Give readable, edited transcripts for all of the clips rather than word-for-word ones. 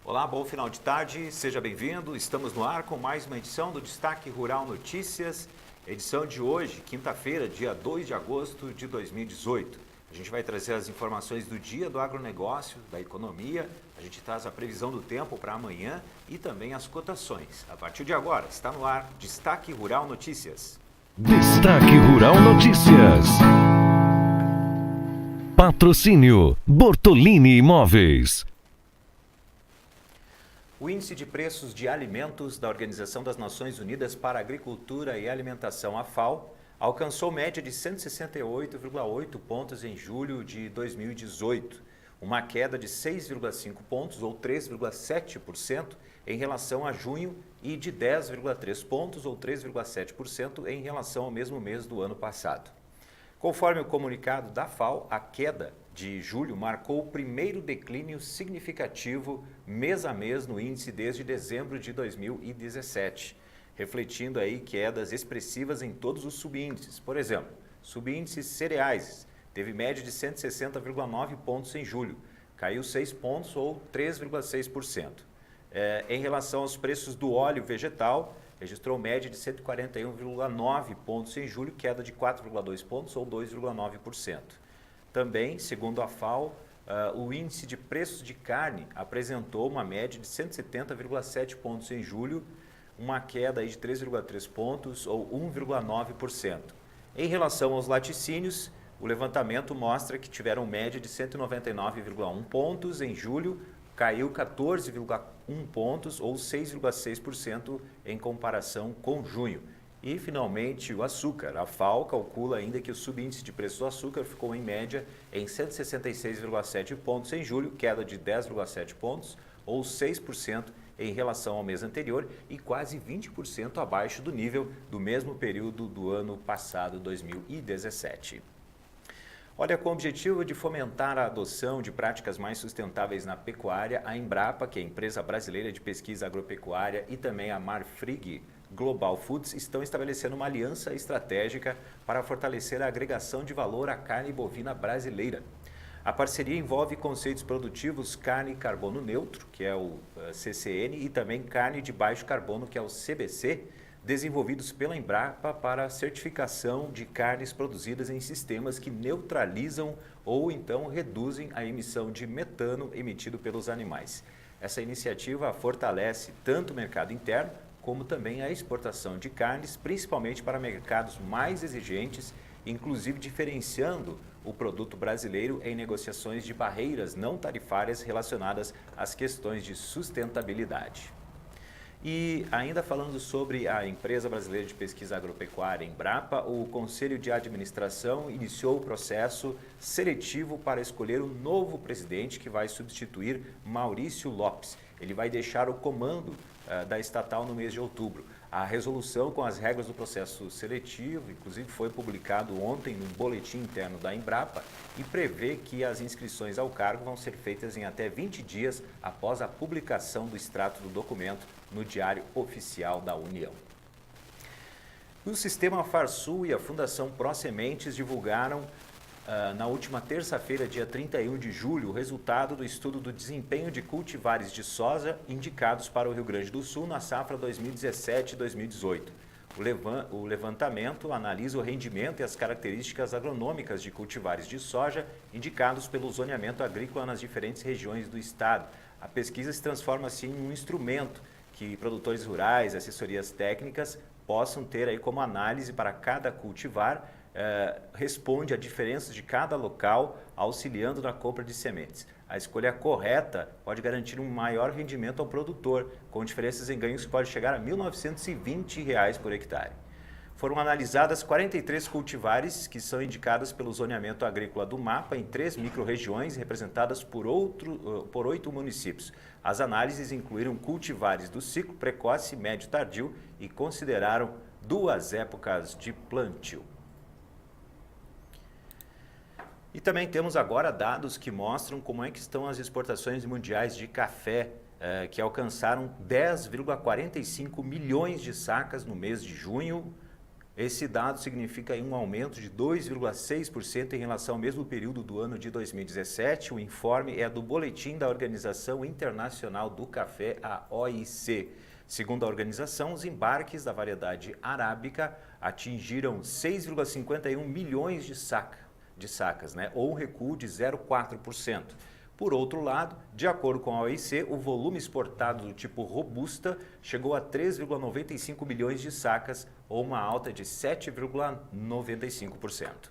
Olá, bom final de tarde, seja bem-vindo. Estamos no ar com mais uma edição do Destaque Rural Notícias, edição de hoje, quinta-feira, dia 2 de agosto de 2018. A gente vai trazer as informações do dia do agronegócio, da economia, a gente traz a previsão do tempo para amanhã e também as cotações. A partir de agora, está no ar Destaque Rural Notícias. Destaque Rural Notícias. Patrocínio Bortolini Imóveis. O Índice de Preços de Alimentos da Organização das Nações Unidas para a Agricultura e Alimentação, a FAO, alcançou média de 168,8 pontos em julho de 2018, uma queda de 6,5 pontos ou 3,7% em relação a junho e de 10,3 pontos ou 3,7% em relação ao mesmo mês do ano passado. Conforme o comunicado da FAO, a queda de julho marcou o primeiro declínio significativo mês a mês no índice desde dezembro de 2017, refletindo aí quedas expressivas em todos os subíndices. Por exemplo, subíndice cereais teve média de 160,9 pontos em julho, caiu 6 pontos ou 3,6%. Em relação aos preços do óleo vegetal, registrou média de 141,9 pontos em julho, queda de 4,2 pontos ou 2,9%. Também, segundo a FAO, o índice de preços de carne apresentou uma média de 170,7 pontos em julho, uma queda aí de 3,3 pontos ou 1,9%. Em relação aos laticínios, o levantamento mostra que tiveram média de 199,1 pontos em julho, caiu 14,1 pontos ou 6,6% em comparação com junho. E, finalmente, o açúcar. A FAO calcula ainda que o subíndice de preço do açúcar ficou em média em 166,7 pontos em julho, queda de 10,7 pontos ou 6% em relação ao mês anterior e quase 20% abaixo do nível do mesmo período do ano passado, 2017. Olha, com o objetivo de fomentar a adoção de práticas mais sustentáveis na pecuária, a Embrapa, que é a empresa brasileira de pesquisa agropecuária, e também a Marfrig Global Foods estão estabelecendo uma aliança estratégica para fortalecer a agregação de valor à carne bovina brasileira. A parceria envolve conceitos produtivos carne e carbono neutro, que é o CCN, e também carne de baixo carbono, que é o CBC, desenvolvidos pela Embrapa para a certificação de carnes produzidas em sistemas que neutralizam ou então reduzem a emissão de metano emitido pelos animais. Essa iniciativa fortalece tanto o mercado interno como também a exportação de carnes, principalmente para mercados mais exigentes, inclusive diferenciando o produto brasileiro em negociações de barreiras não tarifárias relacionadas às questões de sustentabilidade. E ainda falando sobre a empresa brasileira de pesquisa agropecuária, Embrapa, o Conselho de Administração iniciou o processo seletivo para escolher o novo presidente que vai substituir Maurício Lopes. Ele vai deixar o comando da estatal no mês de outubro. A resolução com as regras do processo seletivo, inclusive, foi publicado ontem no boletim interno da Embrapa e prevê que as inscrições ao cargo vão ser feitas em até 20 dias após a publicação do extrato do documento no Diário Oficial da União. O Sistema Farsul e a Fundação ProSementes divulgaram na última terça-feira, dia 31 de julho, o resultado do estudo do desempenho de cultivares de soja indicados para o Rio Grande do Sul na safra 2017-2018. O levantamento analisa o rendimento e as características agronômicas de cultivares de soja indicados pelo zoneamento agrícola nas diferentes regiões do estado. A pesquisa se transforma assim em um instrumento que produtores rurais, assessorias técnicas possam ter aí como análise para cada cultivar, responde a diferenças de cada local, auxiliando na compra de sementes. A escolha correta pode garantir um maior rendimento ao produtor, com diferenças em ganhos que podem chegar a R$ 1.920 por hectare. Foram analisadas 43 cultivares que são indicadas pelo zoneamento agrícola do MAPA em 3 micro-regiões representadas por 8 municípios. As análises incluíram cultivares do ciclo precoce, médio e tardio e consideraram 2 épocas de plantio. E também temos agora dados que mostram como é que estão as exportações mundiais de café, que alcançaram 10,45 milhões de sacas no mês de junho, Esse dado significa um aumento de 2,6% em relação ao mesmo período do ano de 2017. O informe é do Boletim da Organização Internacional do Café, a OIC. Segundo a organização, os embarques da variedade arábica atingiram 6,51 milhões de sacas, ou um recuo de 0,4%. Por outro lado, de acordo com a OIC, o volume exportado do tipo robusta chegou a 3,95 milhões de sacas, ou uma alta de 7,95%.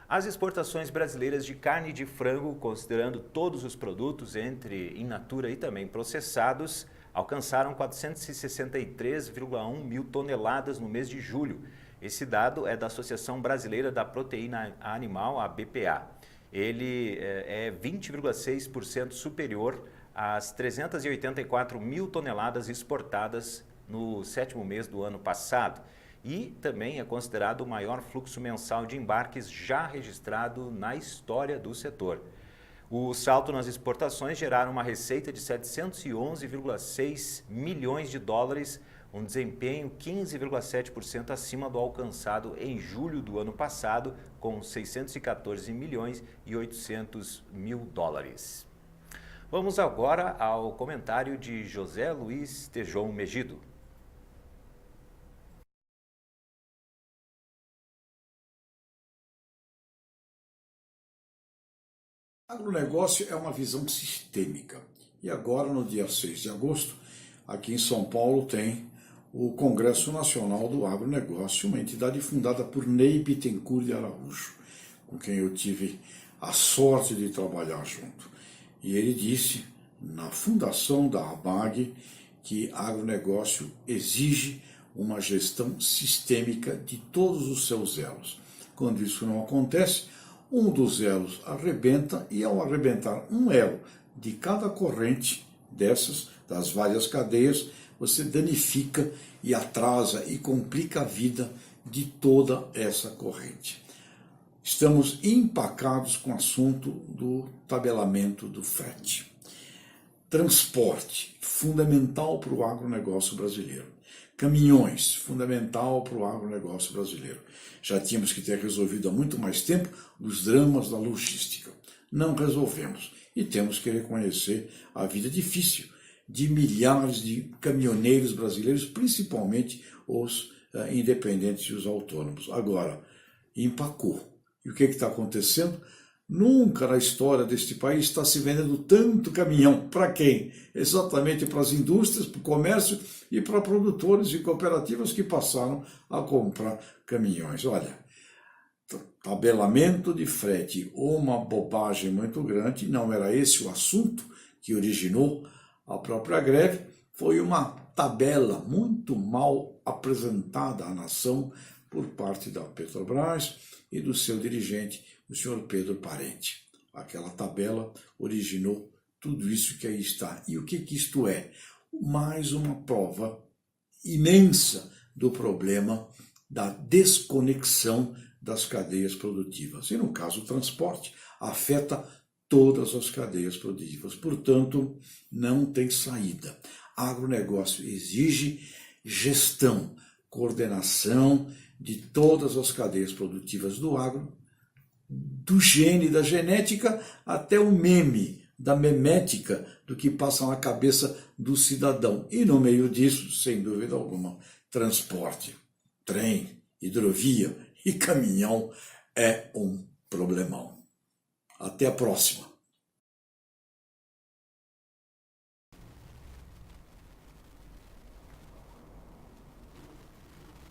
As exportações brasileiras de carne de frango, considerando todos os produtos in natura e também processados, alcançaram 463,1 mil toneladas no mês de julho. Esse dado é da Associação Brasileira da Proteína Animal, a BPA. Ele é 20,6% superior às 384 mil toneladas exportadas no 7º mês do ano passado. E também é considerado o maior fluxo mensal de embarques já registrado na história do setor. O salto nas exportações geraram uma receita de 711,6 milhões de dólares, um desempenho 15,7% acima do alcançado em julho do ano passado, com 614 milhões e 800 mil dólares. Vamos agora ao comentário de José Luiz Tejon Megido. Agronegócio é uma visão sistêmica. E agora, no dia 6 de agosto, aqui em São Paulo, tem o Congresso Nacional do Agronegócio, uma entidade fundada por Ney Bittencourt de Araújo, com quem eu tive a sorte de trabalhar junto. E ele disse, na fundação da ABAG, que agronegócio exige uma gestão sistêmica de todos os seus elos. Quando isso não acontece, um dos elos arrebenta, e ao arrebentar um elo de cada corrente das várias cadeias, você danifica e atrasa e complica a vida de toda essa corrente. Estamos empacados com o assunto do tabelamento do frete. Transporte, fundamental para o agronegócio brasileiro. Caminhões, fundamental para o agronegócio brasileiro. Já tínhamos que ter resolvido há muito mais tempo os dramas da logística. Não resolvemos e temos que reconhecer a vida difícil de milhares de caminhoneiros brasileiros, principalmente os independentes e os autônomos. Agora, empacou. E o que está acontecendo? Nunca na história deste país está se vendendo tanto caminhão. Para quem? Exatamente para as indústrias, para o comércio e para produtores e cooperativas que passaram a comprar caminhões. Olha, tabelamento de frete, uma bobagem muito grande, não era esse o assunto que originou a própria greve, foi uma tabela muito mal apresentada à nação por parte da Petrobras e do seu dirigente, o senhor Pedro Parente. Aquela tabela originou tudo isso que aí está. E o que isto é? Mais uma prova imensa do problema da desconexão das cadeias produtivas. E no caso o transporte, afeta todas as cadeias produtivas. Portanto, não tem saída. Agronegócio exige gestão, coordenação de todas as cadeias produtivas do agro, do gene, da genética, até o meme, da memética, do que passa na cabeça do cidadão. E no meio disso, sem dúvida alguma, transporte, trem, hidrovia e caminhão é um problemão. Até a próxima.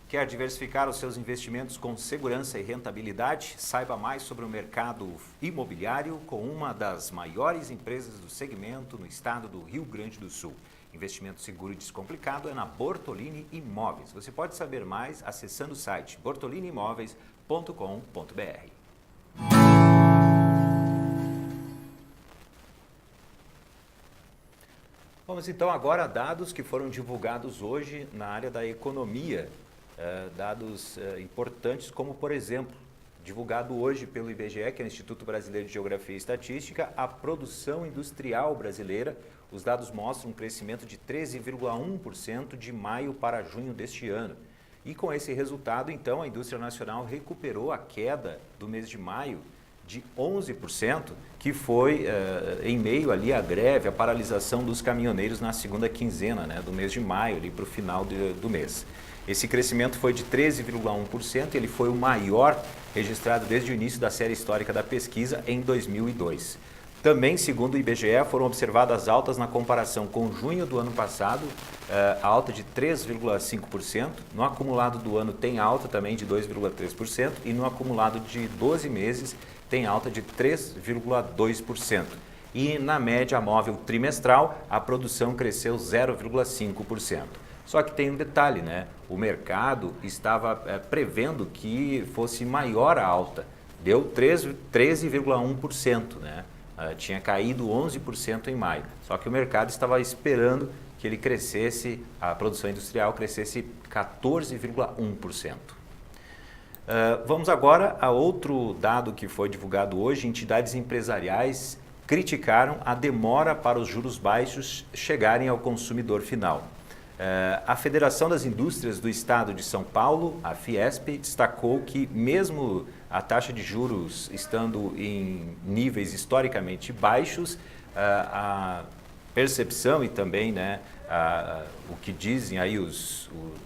Quer diversificar os seus investimentos com segurança e rentabilidade? Saiba mais sobre o mercado imobiliário com uma das maiores empresas do segmento no estado do Rio Grande do Sul. Investimento seguro e descomplicado é na Bortolini Imóveis. Você pode saber mais acessando o site bortoliniimóveis.com.br. Vamos então agora a dados que foram divulgados hoje na área da economia. Dados importantes como, por exemplo, divulgado hoje pelo IBGE, que é o Instituto Brasileiro de Geografia e Estatística, a produção industrial brasileira. Os dados mostram um crescimento de 13,1% de maio para junho deste ano. E com esse resultado, então, a indústria nacional recuperou a queda do mês de maio de 11%, que foi em meio ali à greve, à paralisação dos caminhoneiros na segunda quinzena, né, do mês de maio, ali para o final do mês. Esse crescimento foi de 13,1%, ele foi o maior registrado desde o início da série histórica da pesquisa em 2002. Também, segundo o IBGE, foram observadas altas na comparação com junho do ano passado, alta de 3,5%. No acumulado do ano tem alta também de 2,3% e no acumulado de 12 meses tem alta de 3,2%. E na média móvel trimestral, a produção cresceu 0,5%. Só que tem um detalhe, né? O mercado estava prevendo que fosse maior a alta, deu 13,1%, né? Tinha caído 11% em maio, só que o mercado estava esperando que ele crescesse, a produção industrial crescesse 14,1%. Vamos agora a outro dado que foi divulgado hoje. Entidades empresariais criticaram a demora para os juros baixos chegarem ao consumidor final. A Federação das Indústrias do Estado de São Paulo, a Fiesp, destacou que mesmo a taxa de juros estando em níveis historicamente baixos, a percepção e também, né, o que dizem aí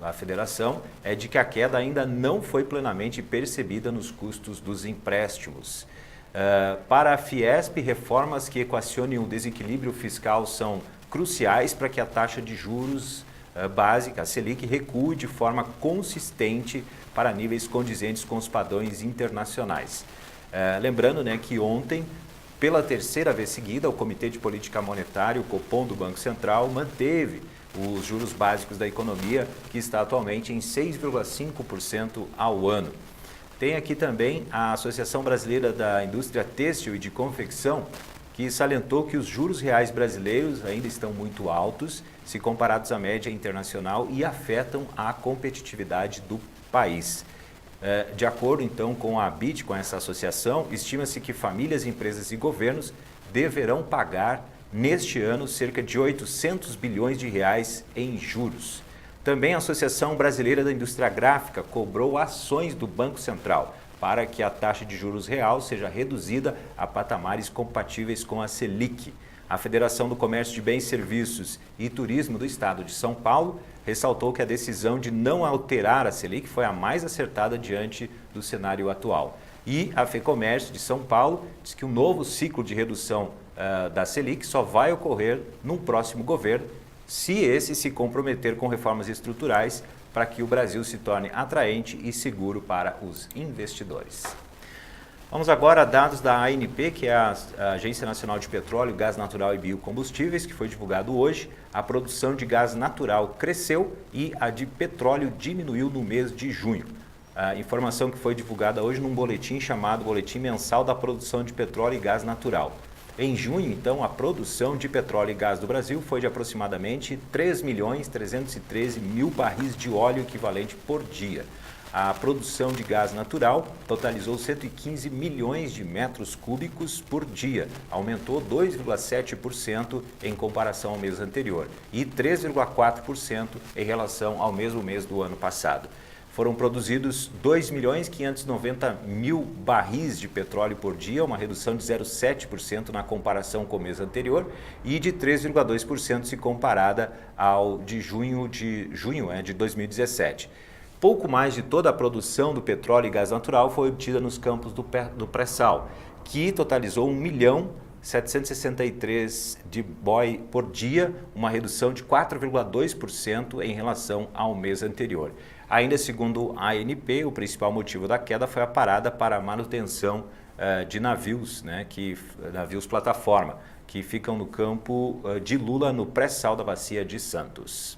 a federação é de que a queda ainda não foi plenamente percebida nos custos dos empréstimos. Para a Fiesp, reformas que equacionem o desequilíbrio fiscal são cruciais para que a taxa de juros básica, a Selic, recue de forma consistente para níveis condizentes com os padrões internacionais. Lembrando, né, que ontem, pela terceira vez seguida, o Comitê de Política Monetária, o Copom do Banco Central, manteve os juros básicos da economia, que está atualmente em 6,5% ao ano. Tem aqui também a Associação Brasileira da Indústria Têxtil e de Confecção, que salientou que os juros reais brasileiros ainda estão muito altos, se comparados à média internacional, e afetam a competitividade do país. De acordo, então, com a ABIT, com essa associação, estima-se que famílias, empresas e governos deverão pagar, neste ano, cerca de 800 bilhões de reais em juros. Também a Associação Brasileira da Indústria Gráfica cobrou ações do Banco Central para que a taxa de juros real seja reduzida a patamares compatíveis com a Selic. A Federação do Comércio de Bens, Serviços e Turismo do Estado de São Paulo ressaltou que a decisão de não alterar a Selic foi a mais acertada diante do cenário atual. E a FEComércio de São Paulo diz que um novo ciclo de redução da Selic só vai ocorrer num próximo governo, se esse se comprometer com reformas estruturais para que o Brasil se torne atraente e seguro para os investidores. Vamos agora a dados da ANP, que é a Agência Nacional de Petróleo, Gás Natural e Biocombustíveis, que foi divulgado hoje. A produção de gás natural cresceu e a de petróleo diminuiu no mês de junho. A informação que foi divulgada hoje num boletim chamado Boletim Mensal da Produção de Petróleo e Gás Natural. Em junho, então, a produção de petróleo e gás do Brasil foi de aproximadamente 3.313.000 barris de óleo equivalente por dia. A produção de gás natural totalizou 115 milhões de metros cúbicos por dia, aumentou 2,7% em comparação ao mês anterior e 3,4% em relação ao mesmo mês do ano passado. Foram produzidos 2.590.000 barris de petróleo por dia, uma redução de 0,7% na comparação com o mês anterior e de 3,2% se comparada ao de junho de 2017. Pouco mais de toda a produção do petróleo e gás natural foi obtida nos campos do pré-sal, que totalizou 1.763 de BOE por dia, uma redução de 4,2% em relação ao mês anterior. Ainda segundo a ANP, o principal motivo da queda foi a parada para a manutenção de navios, navios plataforma, que ficam no campo de Lula, no pré-sal da Bacia de Santos.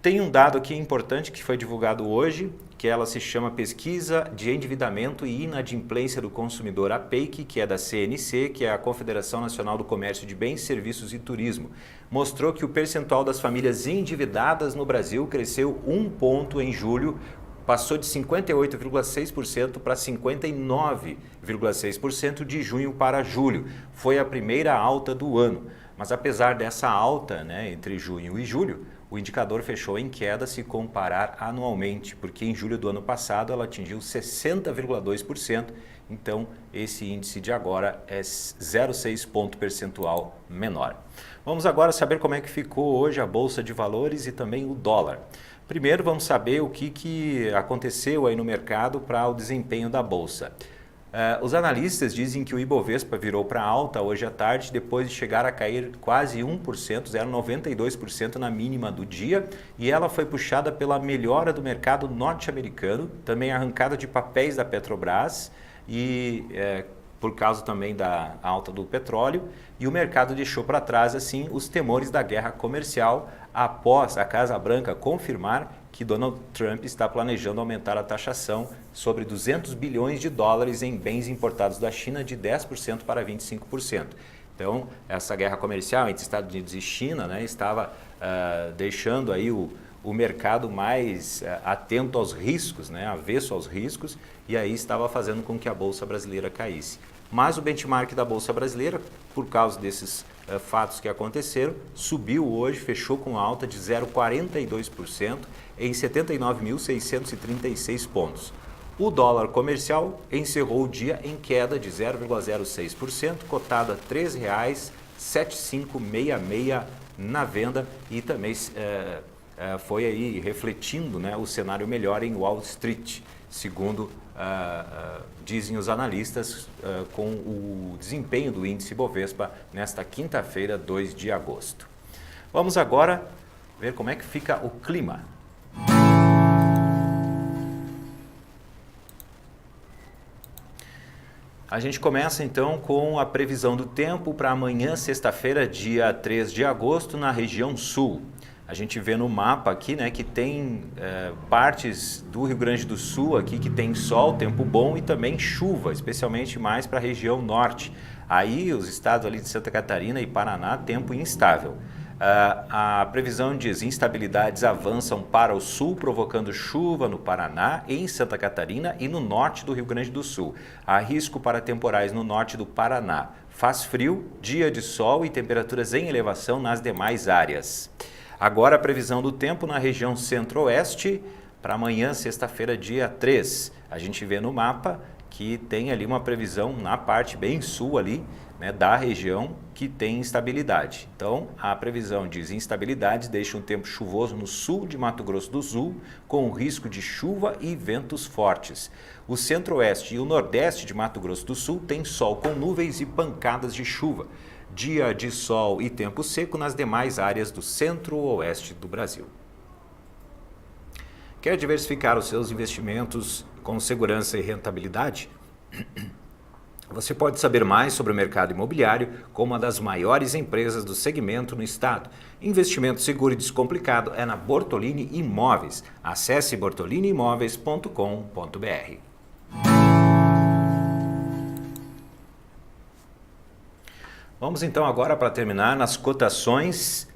Tem um dado aqui importante que foi divulgado hoje, que ela se chama Pesquisa de Endividamento e Inadimplência do Consumidor, a PEIC, que é da CNC, que é a Confederação Nacional do Comércio de Bens, Serviços e Turismo. Mostrou que o percentual das famílias endividadas no Brasil cresceu 1 ponto em julho, passou de 58,6% para 59,6% de junho para julho. Foi a primeira alta do ano. Mas apesar dessa alta, entre junho e julho, o indicador fechou em queda se comparar anualmente, porque em julho do ano passado ela atingiu 60,2%, então esse índice de agora é 0,6 ponto percentual menor. Vamos agora saber como é que ficou hoje a Bolsa de Valores e também o dólar. Primeiro vamos saber o que aconteceu aí no mercado para o desempenho da Bolsa. Os analistas dizem que o Ibovespa virou para alta hoje à tarde, depois de chegar a cair quase 1%, 0,92% na mínima do dia, e ela foi puxada pela melhora do mercado norte-americano, também arrancada de papéis da Petrobras e por causa também da alta do petróleo, e o mercado deixou para trás assim os temores da guerra comercial após a Casa Branca confirmar que Donald Trump está planejando aumentar a taxação sobre 200 bilhões de dólares em bens importados da China de 10% para 25%. Então, essa guerra comercial entre Estados Unidos e China, né, estava deixando aí o mercado mais atento aos riscos, né, avesso aos riscos, e aí estava fazendo com que a Bolsa Brasileira caísse. Mas o benchmark da Bolsa Brasileira, por causa desses fatos que aconteceram, subiu hoje, fechou com alta de 0,42% em 79.636 pontos. O dólar comercial encerrou o dia em queda de 0,06%, cotado a R$ 3,7566 na venda, e também foi aí refletindo, né, o cenário melhor em Wall Street, segundo dizem os analistas, com o desempenho do índice Bovespa nesta quinta-feira, 2 de agosto. Vamos agora ver como é que fica o clima. A gente começa então com a previsão do tempo para amanhã, sexta-feira, dia 3 de agosto, na região sul. A gente vê no mapa aqui, né, que tem partes do Rio Grande do Sul aqui que tem sol, tempo bom, e também chuva, especialmente mais para a região norte. Aí os estados ali de Santa Catarina e Paraná, tempo instável. A previsão diz: instabilidades avançam para o sul, provocando chuva no Paraná, em Santa Catarina e no norte do Rio Grande do Sul. Há risco para temporais no norte do Paraná. Faz frio, dia de sol e temperaturas em elevação nas demais áreas. Agora a previsão do tempo na região centro-oeste para amanhã, sexta-feira, dia 3. A gente vê no mapa que tem ali uma previsão na parte bem sul ali, né, da região, que tem instabilidade. Então, a previsão diz: instabilidades deixa um tempo chuvoso no sul de Mato Grosso do Sul, com risco de chuva e ventos fortes. O centro-oeste e o nordeste de Mato Grosso do Sul tem sol com nuvens e pancadas de chuva. Dia de sol e tempo seco nas demais áreas do centro-oeste do Brasil. Quer diversificar os seus investimentos com segurança e rentabilidade? Você pode saber mais sobre o mercado imobiliário com uma das maiores empresas do segmento no estado. Investimento seguro e descomplicado é na Bortolini Imóveis. Acesse bortoliniimóveis.com.br. Vamos então agora, para terminar, nas cotações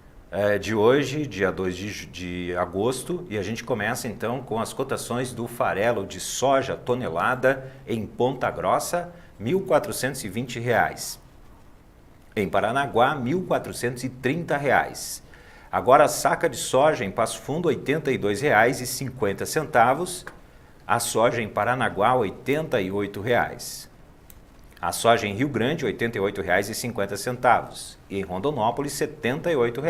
de hoje, dia 2 de agosto, e a gente começa então com as cotações do farelo de soja tonelada em Ponta Grossa, R$ 1.420. Em Paranaguá, R$ 1.430. Agora a saca de soja em Passo Fundo, R$ 82,50. A soja em Paranaguá, R$ 88. A soja em Rio Grande, R$ 88,50. E em Rondonópolis, R$ 78.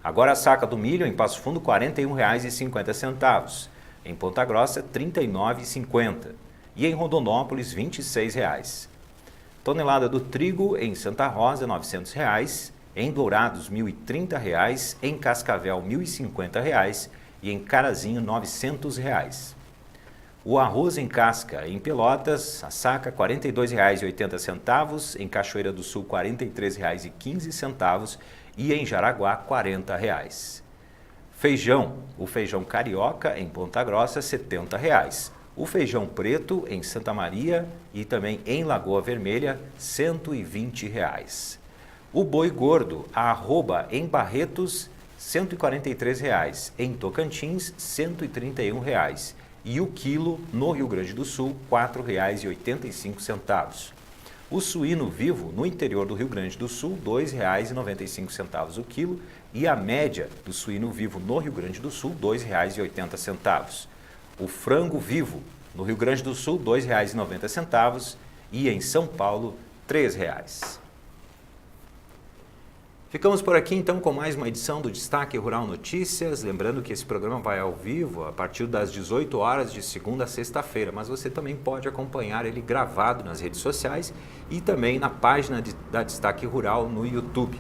Agora a saca do milho em Passo Fundo, R$ 41,50. Em Ponta Grossa, R$ 39,50. E em Rondonópolis, R$ 26. Tonelada do trigo em Santa Rosa, R$ 900. Em Dourados, R$ 1.030. Em Cascavel, R$ 1.050. E em Carazinho, R$ 900. O arroz em casca em Pelotas, a saca R$ 42,80, em Cachoeira do Sul R$ 43,15 e em Jaraguá R$ 40. Feijão, o feijão carioca em Ponta Grossa R$ 70. O feijão preto em Santa Maria e também em Lagoa Vermelha R$ 120. O boi gordo, a arroba em Barretos R$ 143, em Tocantins R$ 131. E o quilo no Rio Grande do Sul, R$ 4,85. O suíno vivo no interior do Rio Grande do Sul, R$ 2,95 o quilo, e a média do suíno vivo no Rio Grande do Sul, R$ 2,80. O frango vivo no Rio Grande do Sul, R$ 2,90 e em São Paulo, R$ 3,00. Ficamos por aqui então com mais uma edição do Destaque Rural Notícias. Lembrando que esse programa vai ao vivo a partir das 18 horas de segunda a sexta-feira, mas você também pode acompanhar ele gravado nas redes sociais e também na página da Destaque Rural no YouTube.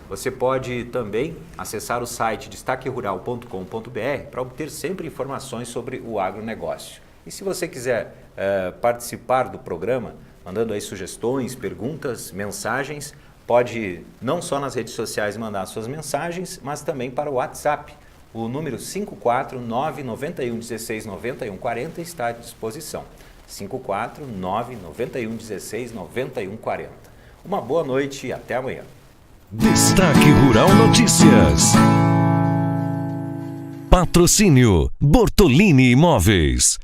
Você pode também acessar o site destaquerural.com.br para obter sempre informações sobre o agronegócio. E se você quiser participar do programa, mandando aí sugestões, perguntas, mensagens, pode não só nas redes sociais mandar suas mensagens, mas também para o WhatsApp. O número 54991169140 está à disposição. 54991169140. Uma boa noite e até amanhã. Destaque Rural Notícias. Patrocínio Bortolini Imóveis.